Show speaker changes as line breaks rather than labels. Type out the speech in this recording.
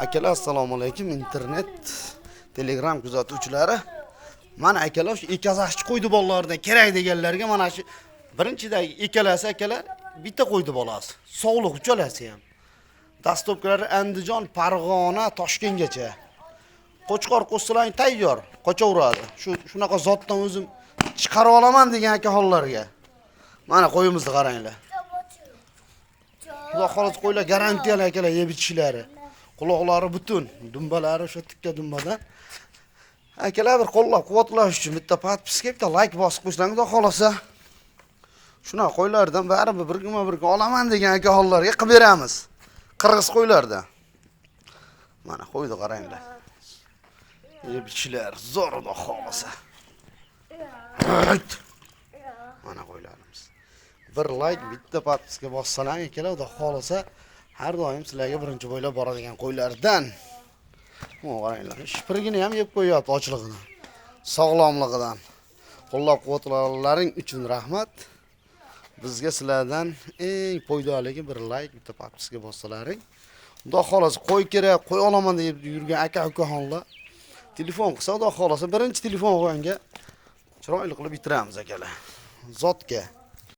Akalar assalomu alaykum. Internet, Telegram kuzatuvchilari. Mana akalar shu ikkazachchi qo'ydi bolalardan kerak deganlarga mana shu birinchidagi ikkalasi akalar bitta qo'ydi bolasi. Sog'liq uchalasi ham. Dastopkalari Andijon, Farg'ona, Toshkentgacha. Qo'chqor qo'ssalang tayyor, qochaveradi. Shunaqa zotdan o'zim chiqarib olaman degan aka hollarga. Mana qo'yimizni qaranglar. Xudo xolos qo'ylar garantiyali akalar yeb ichishlari. Quloqlari butun, dumbalari o'sha tikka dumbadan. Akalar bir qo'llab-quvvatlash uchun bitta podpiska, bitta like bosib qo'ysangiz, xudo xolasa shunaqa qo'ylardan baribir birga olaman degan aka hollarga qilib beramiz. Qirg'iz qo'ylardan. Mana qo'ydi qaranglar. Yeb ichishlar zo'r xudo xolasa. Mana qo'ylarimiz. Bir like, bitta podpiska bossalar akalar, xudo xolasa har doim sizlarga birinchi bo'ylab boradigan qo'ylardan. Mana qaranglar, shipirgini ham yeb qo'yapti ochligidan, sog'lomligidan. Qo'llab-quvvatlaring uchun rahmat. Bizga sizlardan eng foydaligi bir like, bitta podpiska bossalaring. Xudo xolasa qo'y kerak, qo'y olaman deb yurgan aka-ukaxonlar telefon qilsa, xudo xolasa birinchi telefon qo'yanga chiroyli qilib bitiramiz akalar. Zotga